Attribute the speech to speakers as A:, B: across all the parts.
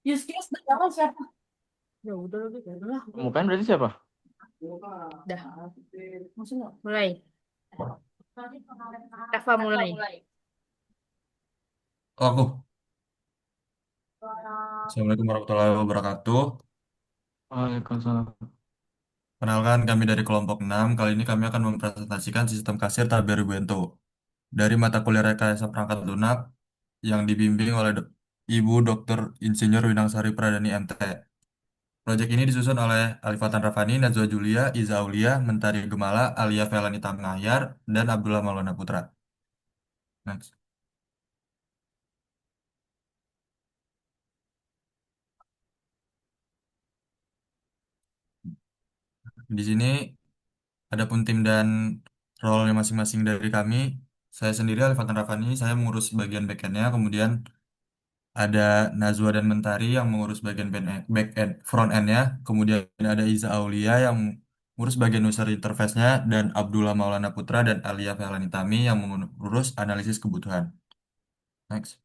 A: Use case pertama siapa? Ya udah lebih ya udah.
B: Bukan berarti siapa?
A: Dah. Maksudnya mulai. Eva mulai.
C: Oh, aku. Assalamualaikum warahmatullahi wabarakatuh.
B: Waalaikumsalam.
C: Kenalkan kami dari kelompok 6. Kali ini kami akan mempresentasikan sistem kasir tabel Bento dari mata kuliah Rekayasa Perangkat Lunak yang dibimbing oleh Ibu Dr. Insinyur Winangsari Pradani MT. Proyek ini disusun oleh Alifatan Rafani, Najwa Julia, Iza Aulia, Mentari Gemala, Alia Felani Tamnayar, dan Abdullah Maulana Putra. Next. Di sini adapun tim dan role masing-masing dari kami. Saya sendiri Alifatan Rafani, saya mengurus bagian back-end-nya, kemudian ada Nazwa dan Mentari yang mengurus bagian back end, front end-nya. Kemudian ada Iza Aulia yang mengurus bagian user interface-nya. Dan Abdullah Maulana Putra dan Alia Fehlani Tami yang mengurus analisis kebutuhan. Next.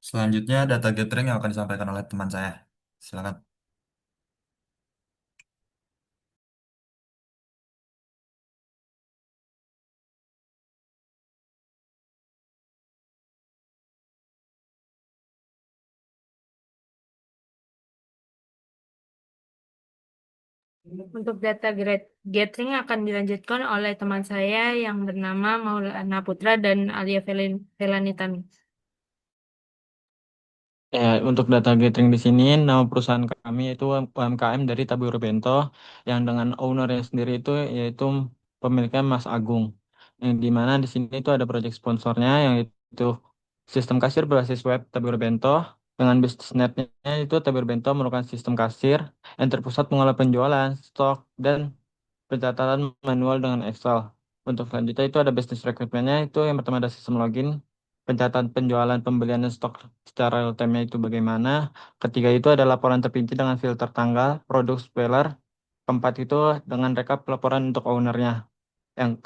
C: Selanjutnya data gathering yang akan disampaikan oleh teman saya. Silakan.
A: Untuk data gathering akan dilanjutkan oleh teman saya yang bernama Maulana Putra dan Alia Velanitami.
B: Untuk data gathering di sini, nama perusahaan kami itu UMKM dari Tabur Bento, yang dengan ownernya sendiri itu yaitu pemiliknya Mas Agung. Yang di mana di sini itu ada proyek sponsornya, yang itu sistem kasir berbasis web Tabur Bento. Dengan bisnis netnya itu Tabur Bento merupakan sistem kasir yang terpusat mengolah penjualan, stok, dan pencatatan manual dengan Excel. Untuk selanjutnya itu ada business recruitment-nya, itu yang pertama ada sistem login, pencatatan penjualan, pembelian dan stok secara real time-nya itu bagaimana. Ketiga itu ada laporan terperinci dengan filter tanggal, produk spoiler. Keempat itu dengan rekap laporan untuk ownernya. Yang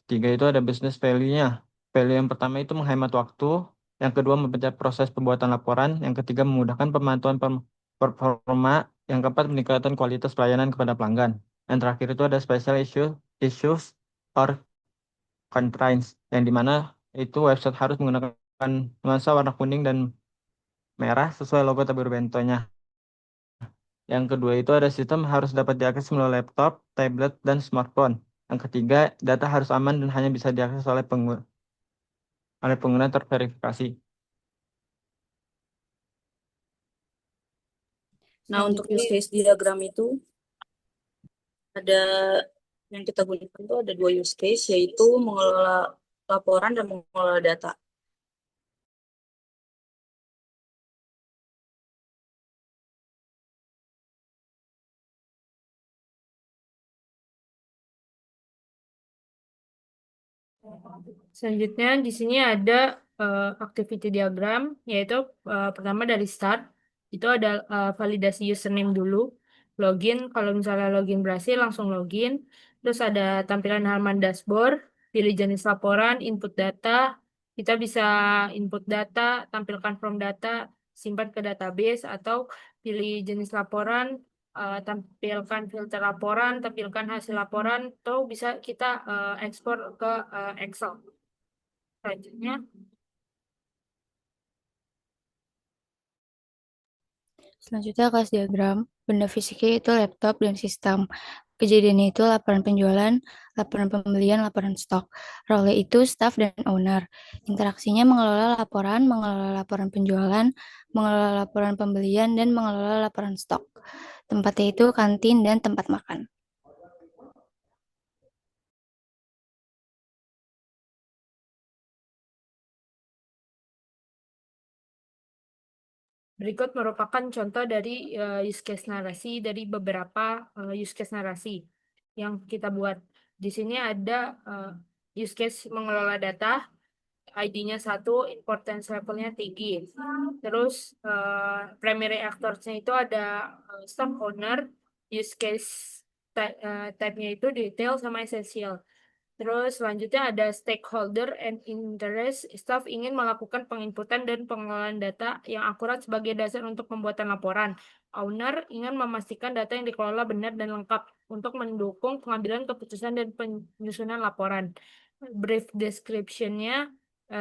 B: ketiga itu ada business value-nya. Value yang pertama itu menghemat waktu, yang kedua mempercepat proses pembuatan laporan, yang ketiga memudahkan pemantauan performa, yang keempat meningkatkan kualitas pelayanan kepada pelanggan. Yang terakhir itu ada special issues or constraints, yang dimana itu website harus menggunakan nuansa warna kuning dan merah sesuai logo tabur bentonya. Yang kedua itu ada sistem harus dapat diakses melalui laptop, tablet, dan smartphone. Yang ketiga, data harus aman dan hanya bisa diakses oleh pengguna terverifikasi.
D: Nah, untuk
A: Selanjutnya,
D: use case diagram itu ada yang kita gunakan itu ada dua use case, yaitu mengelola laporan dan mengelola data.
A: selanjutnya di sini ada activity diagram, yaitu pertama dari start, itu ada validasi username dulu, login, kalau misalnya login berhasil langsung login, terus ada tampilan halaman dashboard, pilih jenis laporan, input data, kita bisa input data, tampilkan from data, simpan ke database, atau pilih jenis laporan, tampilkan filter laporan, tampilkan hasil laporan, atau bisa kita ekspor ke Excel. Selanjutnya,
E: Selanjutnya kelas diagram. Benda fisiknya itu laptop dan sistem. Kejadiannya itu laporan penjualan, laporan pembelian, laporan stok. Role itu staff dan owner. Interaksinya mengelola laporan penjualan, mengelola laporan pembelian, dan mengelola laporan stok. Tempatnya itu kantin dan tempat makan.
A: berikut merupakan contoh dari use case narasi dari beberapa use case narasi yang kita buat. Di sini ada use case mengelola data, ID-nya 1, importance levelnya tinggi. Terus primary actors-nya itu ada stock owner, use case type-nya itu detail sama essential. Terus selanjutnya ada stakeholder and interest. Staff ingin melakukan penginputan dan pengelolaan data yang akurat sebagai dasar untuk pembuatan laporan. Owner ingin memastikan data yang dikelola benar dan lengkap untuk mendukung pengambilan keputusan dan penyusunan laporan. Brief description-nya,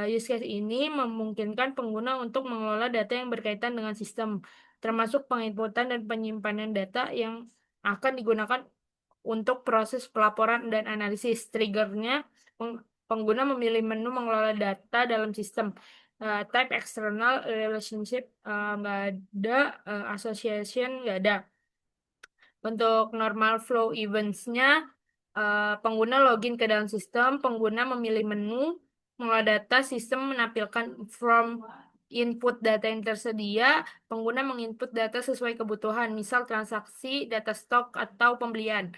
A: use case ini memungkinkan pengguna untuk mengelola data yang berkaitan dengan sistem, termasuk penginputan dan penyimpanan data yang akan digunakan untuk proses pelaporan dan analisis. Triggernya, pengguna memilih menu mengelola data dalam sistem. Type external relationship nggak ada, association nggak ada. Untuk normal flow events-nya, pengguna login ke dalam sistem, pengguna memilih menu, mengelola data, sistem menampilkan form input data yang tersedia, pengguna menginput data sesuai kebutuhan, misal transaksi, data stok, atau pembelian.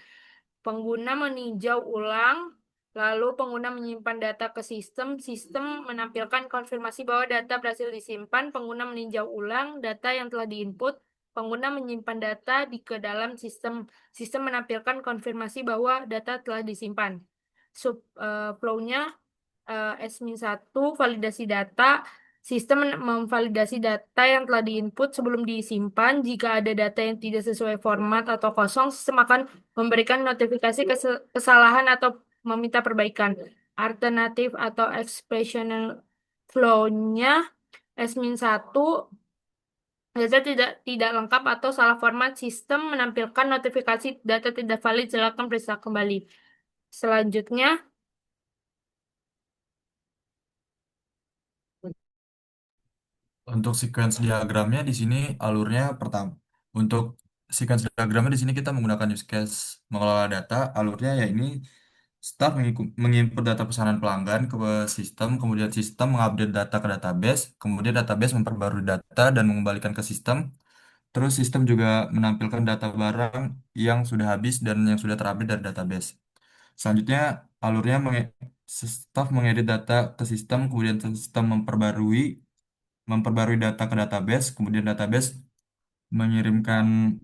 A: Pengguna meninjau ulang, lalu pengguna menyimpan data ke sistem, sistem menampilkan konfirmasi bahwa data berhasil disimpan, pengguna meninjau ulang data yang telah diinput, pengguna menyimpan data ke dalam sistem, sistem menampilkan konfirmasi bahwa data telah disimpan. Flow-nya, SMIN 1, validasi data. Sistem memvalidasi data yang telah diinput sebelum disimpan. Jika ada data yang tidak sesuai format atau kosong, sistem akan memberikan notifikasi kesalahan atau meminta perbaikan. Alternatif atau expressional flow-nya, SMIN 1, data tidak lengkap atau salah format, sistem menampilkan notifikasi data tidak valid, silakan periksa kembali. Selanjutnya,
C: Untuk sequence diagramnya di sini alurnya pertama. Untuk sequence diagramnya di sini kita menggunakan use case mengelola data. Alurnya ya ini staff menginput data pesanan pelanggan ke sistem, kemudian sistem mengupdate data ke database, kemudian database memperbarui data dan mengembalikan ke sistem. Terus sistem juga menampilkan data barang yang sudah habis dan yang sudah terupdate dari database. Selanjutnya alurnya staff mengedit data ke sistem, kemudian sistem memperbarui data ke database, kemudian database mengirimkan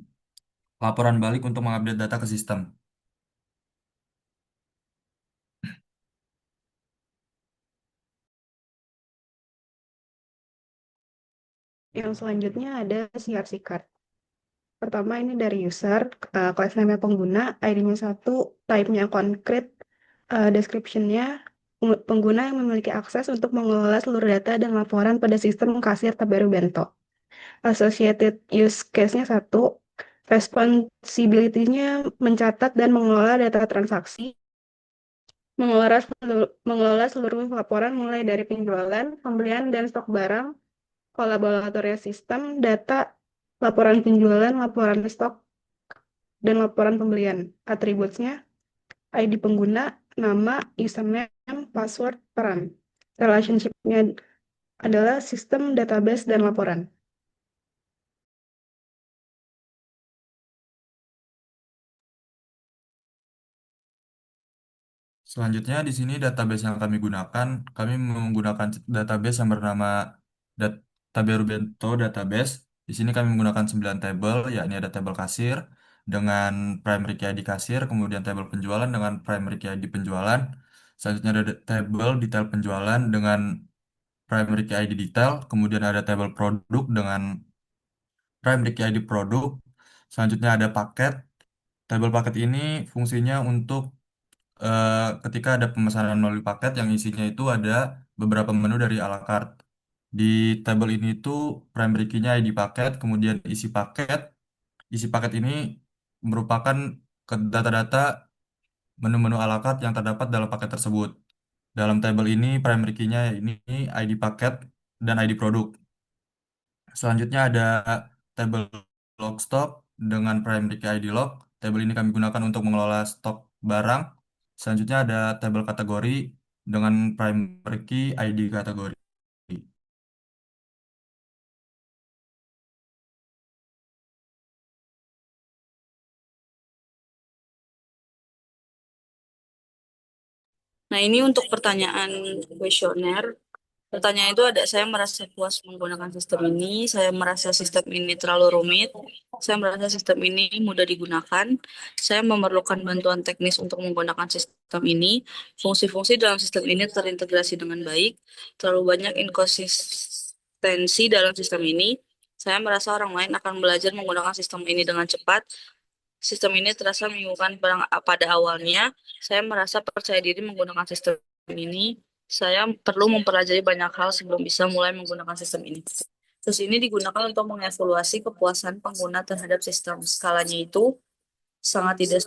C: laporan balik untuk mengupdate data ke sistem.
F: Yang selanjutnya ada CRC card. Pertama ini dari user, class name pengguna, ID-nya 1, type-nya concrete, description-nya pengguna yang memiliki akses untuk mengelola seluruh data dan laporan pada sistem kasir Taberu Bento. Associated use case-nya 1, responsibility-nya mencatat dan mengelola data transaksi, mengelola seluruh laporan mulai dari penjualan, pembelian, dan stok barang, kolaboratorium sistem, data, laporan penjualan, laporan stok, dan laporan pembelian. Atributnya, ID pengguna, nama, username, password, peran. Relationship-nya adalah sistem, database, dan laporan.
C: Selanjutnya di sini database yang kami menggunakan database yang bernama Taberu Bento Database. Di sini kami menggunakan 9 tabel, yakni ada tabel kasir dengan primary key ID kasir, kemudian tabel penjualan dengan primary key ID penjualan. Selanjutnya ada tabel detail penjualan dengan primary key ID detail, kemudian ada tabel produk dengan primary key ID produk. Selanjutnya ada paket. Tabel paket ini fungsinya untuk ketika ada pemesanan melalui paket yang isinya itu ada beberapa menu dari a la carte. Di tabel ini itu primary key-nya ID paket, kemudian isi paket ini merupakan data-data menu-menu a la carte yang terdapat dalam paket tersebut. Dalam tabel ini primary key-nya ini ID paket dan ID produk. Selanjutnya ada tabel log stock dengan primary key ID log. Tabel ini kami gunakan untuk mengelola stok barang. Selanjutnya ada tabel kategori dengan primary key ID kategori.
D: Nah, ini untuk pertanyaan kuesioner. Pertanyaan itu ada, saya merasa puas menggunakan sistem ini, saya merasa sistem ini terlalu rumit, saya merasa sistem ini mudah digunakan, saya memerlukan bantuan teknis untuk menggunakan sistem ini, fungsi-fungsi dalam sistem ini terintegrasi dengan baik, terlalu banyak inkonsistensi dalam sistem ini, saya merasa orang lain akan belajar menggunakan sistem ini dengan cepat, sistem ini terasa membingungkan pada awalnya, saya merasa percaya diri menggunakan sistem ini, saya perlu mempelajari banyak hal sebelum bisa mulai menggunakan sistem ini. Terus ini digunakan untuk mengevaluasi kepuasan pengguna terhadap sistem. Skalanya itu sangat tidak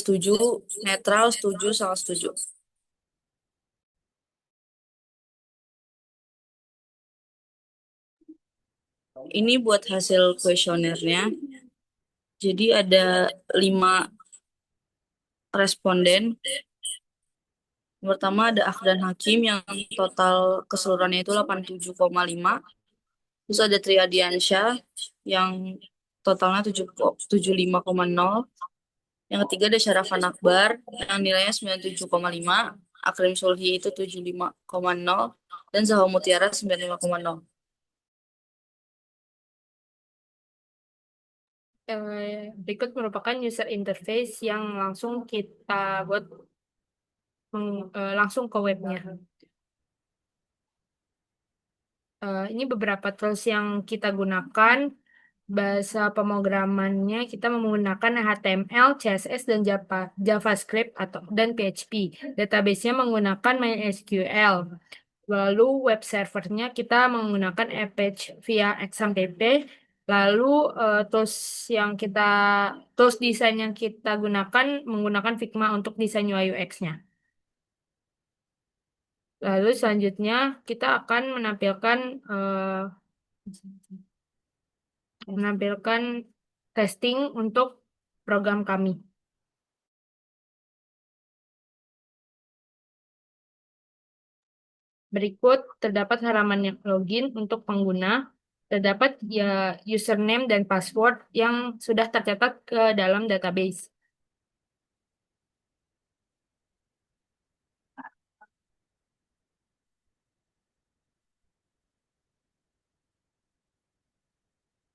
D: setuju, netral, setuju, sangat setuju. Ini buat hasil kuesionernya. Jadi ada 5 responden. Yang pertama ada Afdan Hakim yang total keseluruhannya itu 87,5. Terus ada Triadiansyah yang totalnya 75,0. Yang ketiga ada Syarafan Akbar yang nilainya 97,5. Akrim Sulhi itu 75,0. Dan Zaho Mutiara 95,0.
A: Berikut merupakan user interface yang langsung kita buat langsung ke webnya. Ini beberapa tools yang kita gunakan. Bahasa pemrogramannya kita menggunakan HTML, CSS, dan JavaScript dan PHP. Database-nya menggunakan MySQL. Lalu web servernya kita menggunakan Apache via XAMPP. Lalu tools desain yang kita gunakan menggunakan Figma untuk desain UI UX-nya. Lalu selanjutnya kita akan menampilkan testing untuk program kami. Berikut terdapat halaman yang login untuk pengguna, terdapat ya username dan password yang sudah tercatat ke dalam database.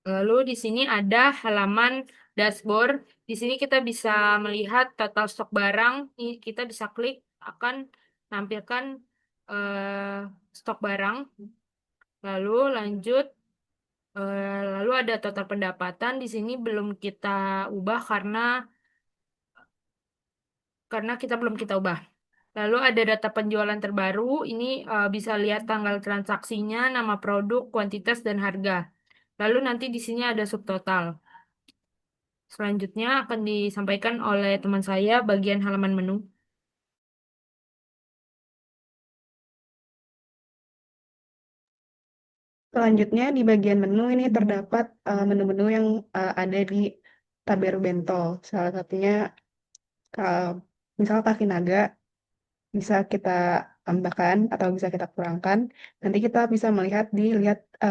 A: Lalu di sini ada halaman dashboard. Di sini kita bisa melihat total stok barang. Ini kita bisa klik akan tampilkan stok barang. Lalu lanjut, lalu ada total pendapatan. Di sini belum kita ubah karena belum kita ubah. Lalu ada data penjualan terbaru. Ini bisa lihat tanggal transaksinya, nama produk, kuantitas, dan harga. Lalu nanti di sini ada subtotal. Selanjutnya akan disampaikan oleh teman saya bagian halaman menu.
F: Selanjutnya di bagian menu ini terdapat menu-menu yang ada di Tabero Bento. Salah satunya misal Kaki Naga bisa kita tambahkan atau bisa kita kurangkan. Nanti kita bisa lihat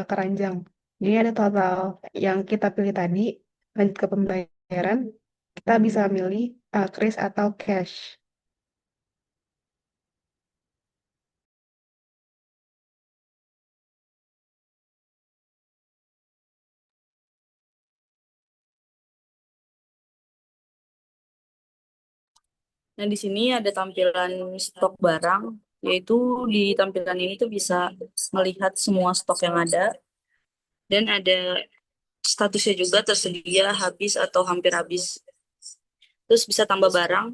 F: keranjang. Jadi ada total yang kita pilih tadi, lanjut ke pembayaran, kita bisa milih kris atau cash.
D: Nah, di sini ada tampilan stok barang, yaitu di tampilan ini tuh bisa melihat semua stok yang ada, dan ada statusnya juga tersedia, habis atau hampir habis. Terus bisa tambah barang,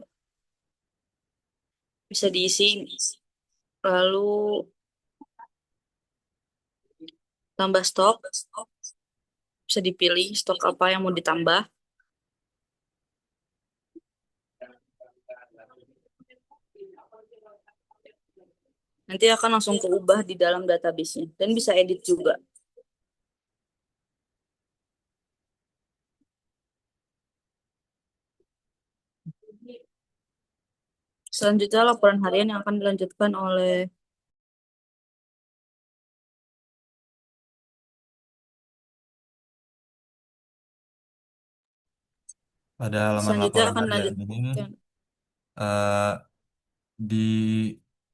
D: bisa diisi, lalu tambah stok, bisa dipilih stok apa yang mau ditambah. Nanti akan langsung keubah di dalam database-nya, dan bisa edit juga. Selanjutnya laporan harian yang akan dilanjutkan oleh
C: Pada halaman
D: selanjutnya
C: laporan
D: akan
C: harian ini,
D: dilanjutkan.
C: eh, di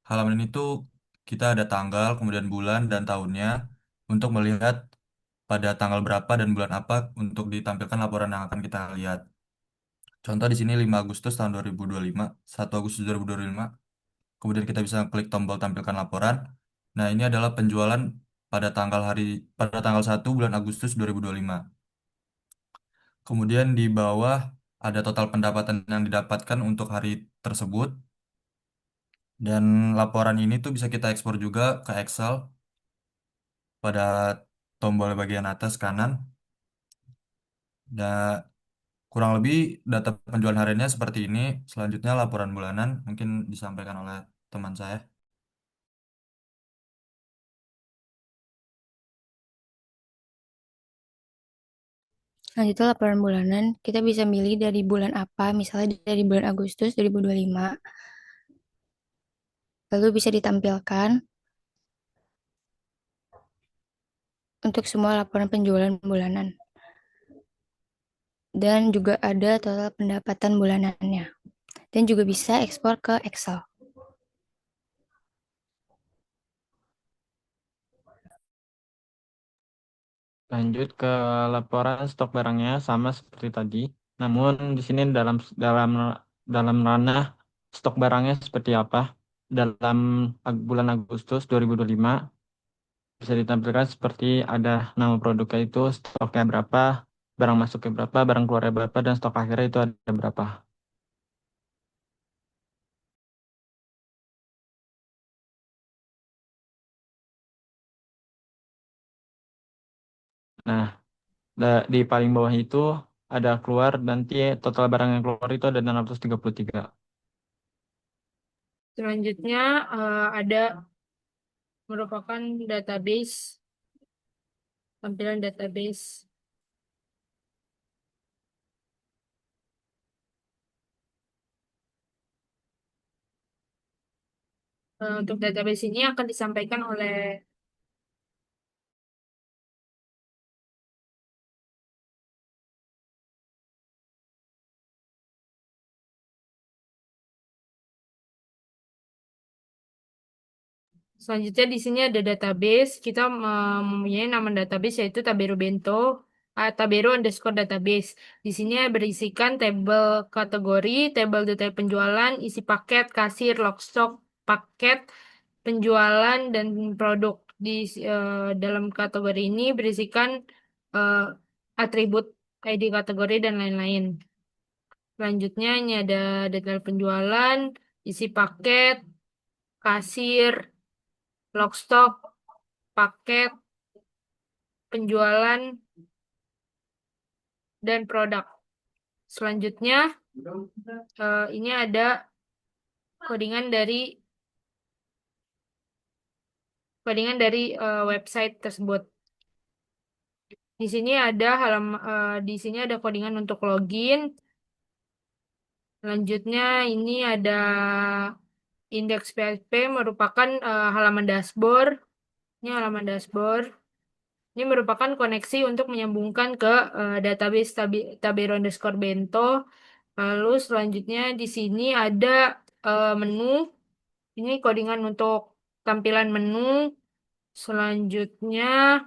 C: halaman ini tuh kita ada tanggal, kemudian bulan dan tahunnya untuk melihat pada tanggal berapa dan bulan apa untuk ditampilkan laporan yang akan kita lihat. Contoh di sini 5 Agustus tahun 2025, 1 Agustus 2025. Kemudian kita bisa klik tombol tampilkan laporan. Nah, ini adalah penjualan pada tanggal 1 bulan Agustus 2025. Kemudian di bawah ada total pendapatan yang didapatkan untuk hari tersebut. Dan laporan ini tuh bisa kita ekspor juga ke Excel pada tombol bagian atas kanan. Dan kurang lebih data penjualan hariannya seperti ini. Selanjutnya laporan bulanan mungkin disampaikan oleh teman saya.
E: Selanjutnya laporan bulanan, kita bisa milih dari bulan apa, misalnya dari bulan Agustus 2025. Lalu bisa ditampilkan untuk semua laporan penjualan bulanan. Dan juga ada total pendapatan bulanannya. Dan juga bisa ekspor ke Excel.
B: Lanjut ke laporan stok barangnya sama seperti tadi. Namun di sini dalam ranah stok barangnya seperti apa? Dalam bulan Agustus 2025 bisa ditampilkan seperti ada nama produknya itu, stoknya berapa, barang masuknya berapa, barang keluarnya berapa, dan stok akhirnya itu ada berapa. Nah, di paling bawah itu ada keluar, nanti total barang yang keluar itu ada 633.
A: Selanjutnya ada merupakan database, tampilan database. Untuk database ini akan disampaikan oleh selanjutnya di sini ada database. Kita mempunyai nama database yaitu Tabero Bento, Tabero underscore database. Di sini berisikan tabel kategori, tabel detail penjualan, isi paket, kasir, log stock, paket, penjualan, dan produk. Di dalam kategori ini berisikan eh, atribut ID kategori dan lain-lain. Selanjutnya ini ada detail penjualan, isi paket, kasir, log stock, paket, penjualan, dan produk. Selanjutnya ini ada codingan dari website tersebut. Di sini ada codingan untuk login. Selanjutnya ini ada indeks PHP merupakan halaman dashboard. Ini halaman dashboard. Ini merupakan koneksi untuk menyambungkan ke database Tabero underscore Bento. Lalu selanjutnya di sini ada menu. Ini codingan untuk tampilan menu. Selanjutnya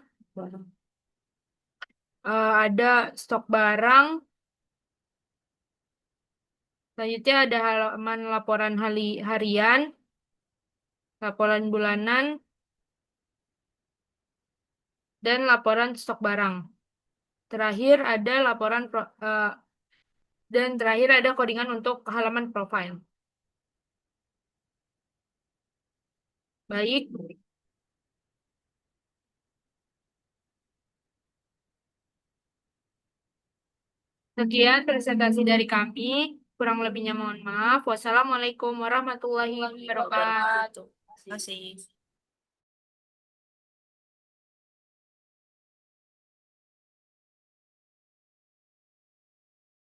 A: ada stok barang. Selanjutnya ada halaman laporan harian, laporan bulanan, dan laporan stok barang. Terakhir ada dan terakhir ada codingan untuk halaman profile. Baik, sekian presentasi dari kami. Kurang lebihnya mohon maaf. Wassalamualaikum warahmatullahi wabarakatuh.
D: Terima kasih.